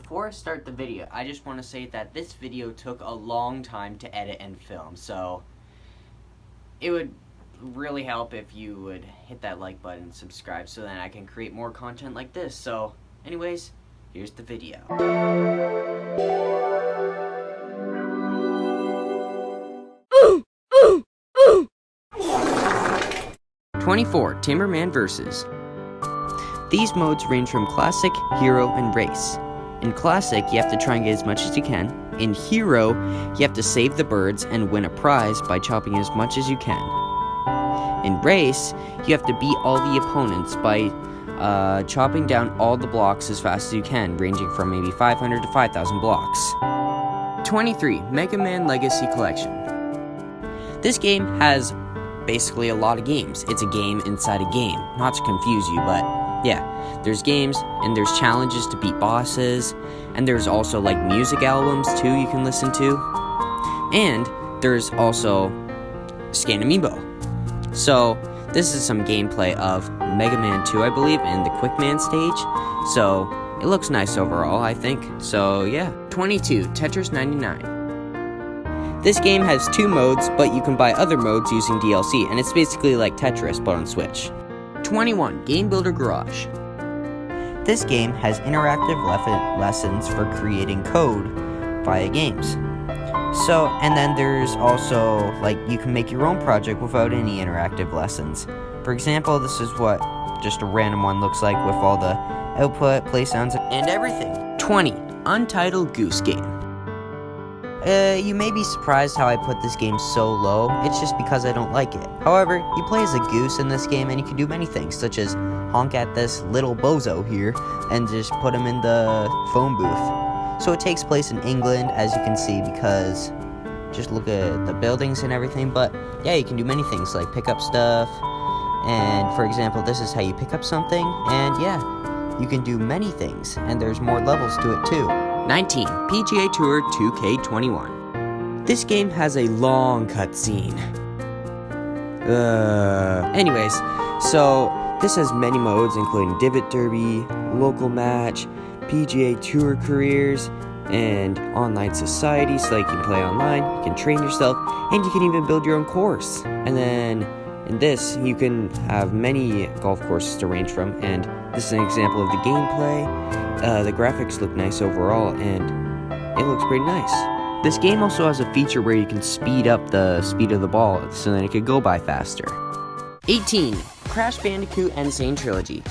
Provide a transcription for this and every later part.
before I start the video, I just want to say that this video took a long time to edit and film, so it would really help if you would hit that like button and subscribe so that I can create more content like this. So anyways, here's the video. 24 Timberman versus. These modes range from Classic, Hero, and Race. In Classic, you have to try and get as much as you can. In Hero, you have to save the birds and win a prize by chopping as much as you can. In Race, you have to beat all the opponents by chopping down all the blocks as fast as you can, ranging from maybe 500 to 5,000 blocks. 23 Mega Man Legacy Collection. This game has basically a lot of games. It's a game inside a game. Not to confuse you, but yeah, there's games and there's challenges to beat bosses, and there's also like music albums too you can listen to, and there's also Scan Amiibo. So this is some gameplay of Mega Man 2, I believe, in the Quick Man stage, so it looks nice overall, I think. So yeah. 22 Tetris 99. This game has 2 modes, but you can buy other modes using DLC, and it's basically like Tetris, but on Switch. 21 Game Builder Garage. This game has interactive lessons for creating code via games. So, and then there's also, like, you can make your own project without any interactive lessons. For example, this is what just a random one looks like with all the output, play sounds, and everything. 20 Untitled Goose Game. You may be surprised how I put this game so low. It's just because I don't like it. However, you play as a goose in this game and you can do many things, such as honk at this little bozo here and just put him in the phone booth. So it takes place in England, as you can see, because just look at the buildings and everything. But yeah, you can do many things like pick up stuff, and for example, this is how you pick up something, and yeah, you can do many things, and there's more levels to it too. 19 PGA Tour 2K21. This game has a long cutscene. Anyways, so this has many modes, including Divot Derby, Local Match, PGA Tour Careers, and Online Society, so you can play online, you can train yourself, and you can even build your own course. And then in this, you can have many golf courses to range from, and this is an example of the gameplay. The graphics look nice overall, and it looks pretty nice. This game also has a feature where you can speed up the speed of the ball so that it could go by faster. 18 Crash Bandicoot N. Sane Trilogy.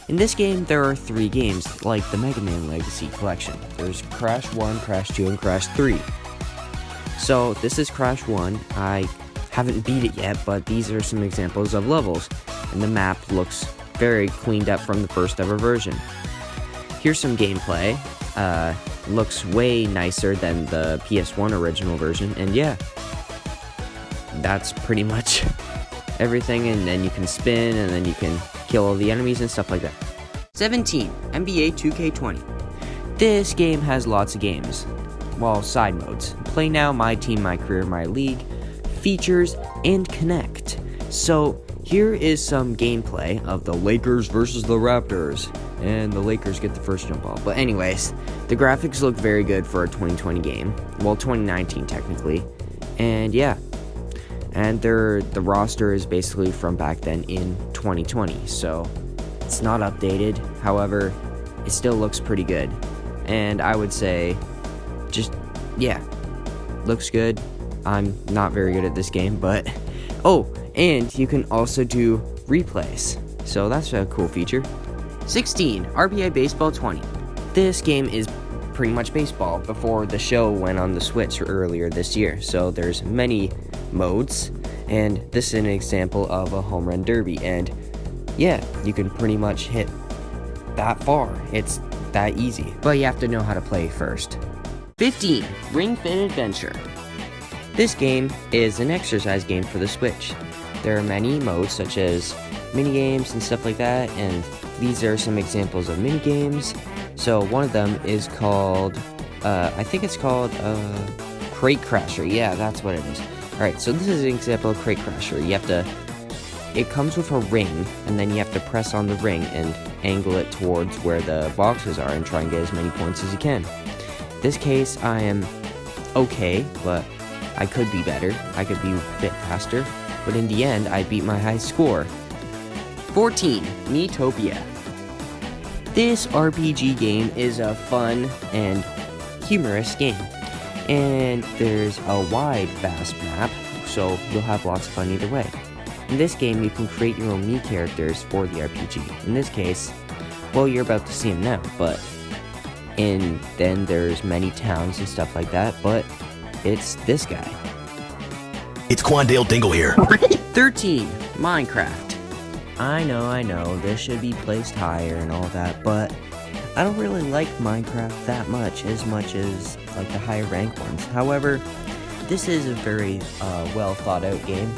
In this game, there are 3 games, like the Mega Man Legacy Collection. There's Crash 1, Crash 2, and Crash 3. So, this is Crash 1. I haven't beat it yet, but these are some examples of levels, and the map looks very cleaned up from the first ever version. Here's some gameplay. Looks way nicer than the PS1 original version, and yeah, that's pretty much everything. And then you can spin, and then you can kill all the enemies and stuff like that. 17 NBA 2K20. This game has lots of games, well, side modes: Play Now, My Team, My Career, My League, Features, and Connect. So here is some gameplay of the Lakers versus the Raptors, and the Lakers get the first jump ball. But anyways, the graphics look very good for a 2020 game. Well, 2019 technically. And yeah, and the roster is basically from back then in 2020, so it's not updated. However, it still looks pretty good, and I would say just, yeah, looks good. I'm not very good at this game, but oh, and you can also do replays, so that's a cool feature. 16 RPA Baseball 20. This game is pretty much baseball before the show went on the Switch earlier this year, so there's many modes, and this is an example of a home run derby, and yeah, you can pretty much hit that far. It's that easy, but you have to know how to play first. 15 Ringfin Adventure. This game is an exercise game for the Switch. There are many modes such as minigames and stuff like that, and these are some examples of minigames. So one of them is called, I think it's called Crate Crasher. Yeah, that's what it is. Alright, so this is an example of Crate Crasher. You have to it comes with a ring, and then you have to press on the ring and angle it towards where the boxes are and try and get as many points as you can. In this case, I am okay, but I could be better. I could be a bit faster, but in the end, I beat my high score. 14. Metopia. This RPG game is a fun and humorous game, and there's a wide, vast map, so you'll have lots of fun either way. In this game, you can create your own Mii characters for the RPG. In this case, well, you're about to see them now, then there's many towns and stuff like that, but it's this guy. It's Quandale Dingle here. 13. Minecraft. I know, this should be placed higher and all that, but I don't really like Minecraft that much as like the higher rank ones. However, this is a very well thought out game,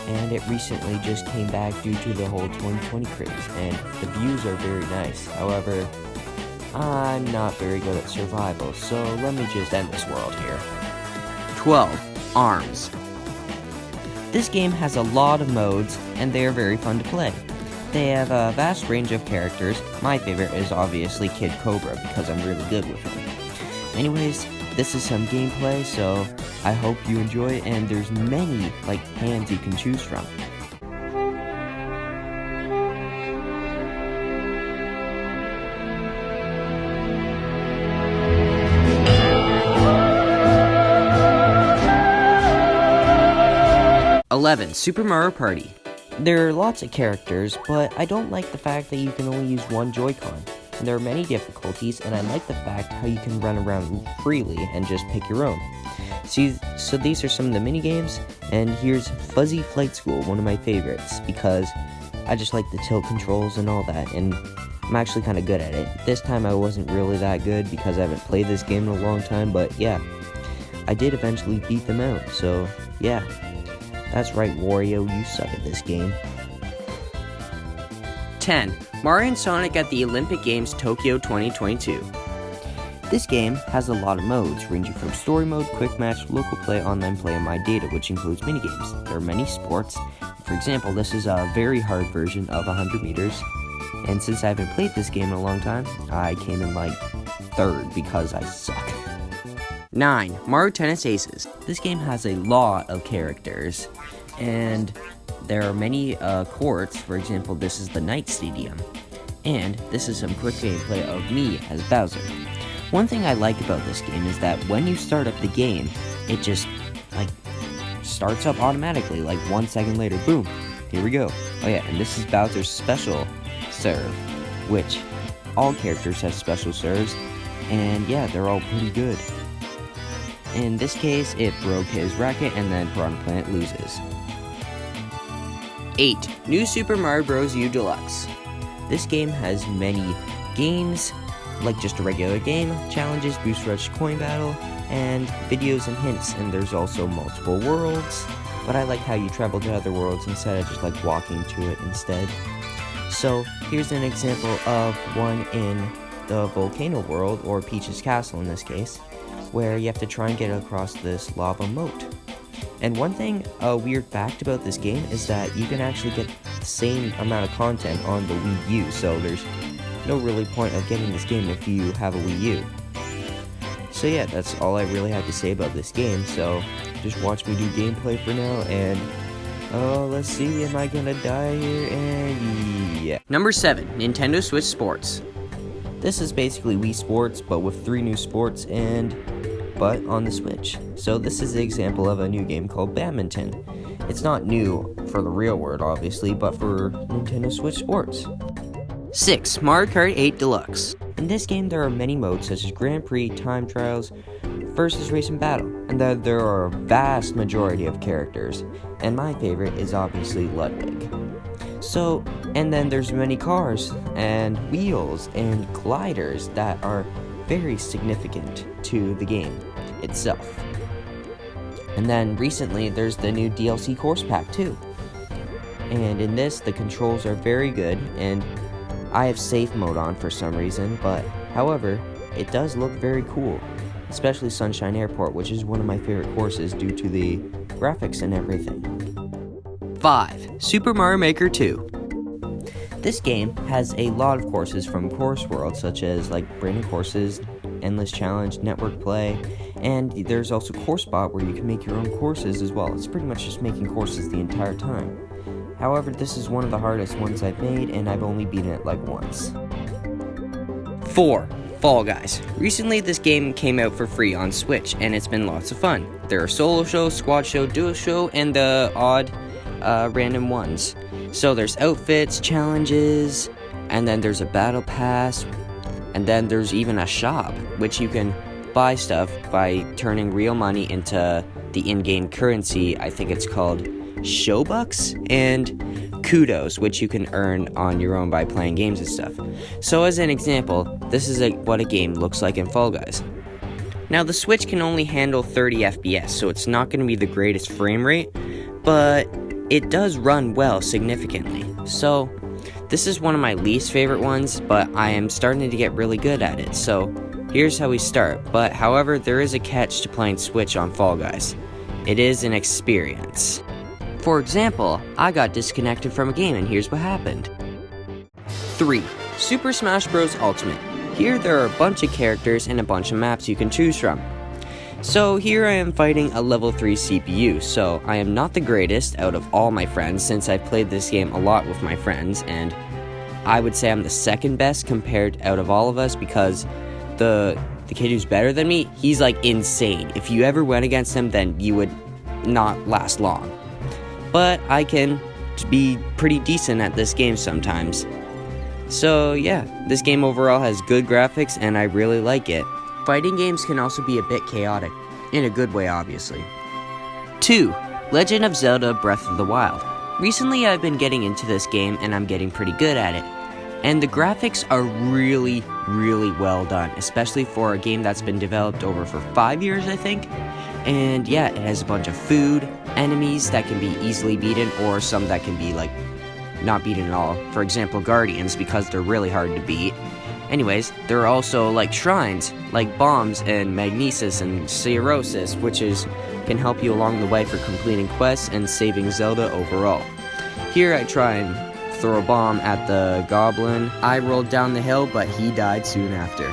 and it recently just came back due to the whole 2020 craze, and the views are very nice. However, I'm not very good at survival, so let me just end this world here. 12. Arms. This game has a lot of modes, and they are very fun to play. They have a vast range of characters. My favorite is obviously Kid Cobra, because I'm really good with him. Anyways, this is some gameplay, so I hope you enjoy it, and there's many, hands you can choose from. Super Mario Party. There are lots of characters, but I don't like the fact that you can only use one Joy-Con. And there are many difficulties, and I like the fact how you can run around freely and just pick your own. So these are some of the mini games, and here's Fuzzy Flight School, one of my favorites, because I just like the tilt controls and all that, and I'm actually kind of good at it. This time I wasn't really that good because I haven't played this game in a long time, but yeah, I did eventually beat them out, so yeah. That's right, Wario, you suck at this game. 10. Mario and Sonic at the Olympic Games Tokyo 2022. This game has a lot of modes, ranging from story mode, quick match, local play, online play, and my data, which includes minigames. There are many sports. For example, this is a very hard version of 100 meters, and since I haven't played this game in a long time, I came in third because I suck. 9. Mario Tennis Aces. This game has a lot of characters, and there are many courts. For example, this is the Knight Stadium, and this is some quick gameplay of me as Bowser. One thing I like about this game is that when you start up the game, it just starts up automatically, 1 second later, boom, here we go. Oh yeah, and this is Bowser's special serve, which all characters have special serves, and yeah, they're all pretty good. In this case, it broke his racket, and then Piranha Plant loses. 8. New Super Mario Bros. U Deluxe. This game has many games, like just a regular game, challenges, boost rush, coin battle, and videos and hints, and there's also multiple worlds, but I like how you travel to other worlds instead of just walking to it instead. So here's an example of one in the volcano world, or Peach's Castle in this case, where you have to try and get across this lava moat. And one thing, a weird fact about this game is that you can actually get the same amount of content on the Wii U, so there's no really point of getting this game if you have a Wii U. So yeah, that's all I really had to say about this game, so just watch me do gameplay for now, and let's see, am I gonna die here? And yeah. Number 7, Nintendo Switch Sports. This is basically Wii Sports, but with 3 new sports but on the Switch. So this is an example of a new game called Badminton. It's not new for the real world, obviously, but for Nintendo Switch Sports. 6. Mario Kart 8 Deluxe. In this game, there are many modes such as Grand Prix, Time Trials, Versus Race and Battle, and there are a vast majority of characters, and my favorite is obviously Ludwig. So, and then there's many cars, and wheels, and gliders that are very significant to the game itself. And then recently, there's the new DLC Course Pack too. And in this, the controls are very good, and I have safe mode on for some reason, but however, it does look very cool, especially Sunshine Airport, which is one of my favorite courses due to the graphics and everything. 5. Super Mario Maker 2. This game has a lot of courses from Course World, such as like Brandon Courses, Endless Challenge, Network Play, and there's also CourseBot where you can make your own courses as well. It's pretty much just making courses the entire time. However, this is one of the hardest ones I've made, and I've only beaten it like once. 4. Fall Guys. Recently, this game came out for free on Switch, and it's been lots of fun. There are solo show, squad show, duo show, and the odd random ones. So there's outfits, challenges, and then there's a battle pass, and then there's even a shop, which you can buy stuff by turning real money into the in-game currency. I think it's called Showbucks, and Kudos, which you can earn on your own by playing games and stuff. So as an example, this is what a game looks like in Fall Guys. Now the Switch can only handle 30 FPS, so it's not going to be the greatest frame rate, but it does run well significantly. So this is one of my least favorite ones, but I am starting to get really good at it. So here's how we start. But however, there is a catch to playing Switch on Fall Guys. It is an experience. For example, I got disconnected from a game, and here's what happened. 3. Super Smash Bros. Ultimate. Here there are a bunch of characters and a bunch of maps you can choose from. So here I am fighting a level 3 CPU, so I am not the greatest out of all my friends since I've played this game a lot with my friends, and I would say I'm the second best compared out of all of us because the kid who's better than me, he's like insane. If you ever went against him, then you would not last long. But I can be pretty decent at this game sometimes. So yeah, this game overall has good graphics and I really like it. Fighting games can also be a bit chaotic, in a good way obviously. 2. Legend of Zelda Breath of the Wild. Recently I've been getting into this game and I'm getting pretty good at it. And the graphics are really, really well done, especially for a game that's been developed over for 5 years I think. And yeah, it has a bunch of food, enemies that can be easily beaten, or some that can be like not beaten at all. For example, Guardians, because they're really hard to beat. Anyways, there are also like shrines, like bombs and magnesis and sclerosis, which can help you along the way for completing quests and saving Zelda overall. Here I try and throw a bomb at the goblin. I rolled down the hill, but he died soon after.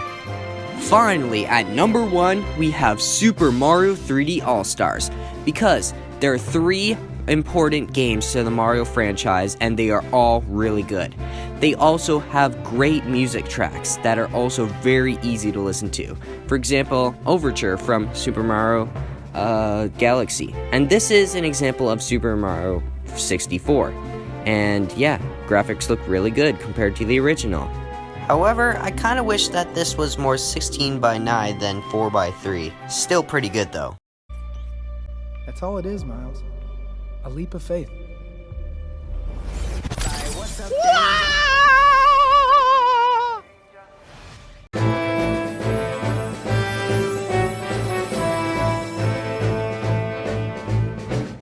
Finally, at number 1, we have Super Mario 3D All-Stars, because there are 3 important games to the Mario franchise, and they are all really good. They also have great music tracks that are also very easy to listen to. For example, Overture from Super Mario Galaxy. And this is an example of Super Mario 64. And yeah, graphics look really good compared to the original. However, I kinda wish that this was more 16:9 than 4:3. Still pretty good though. That's all it is, Miles. A leap of faith. Hi, what's up,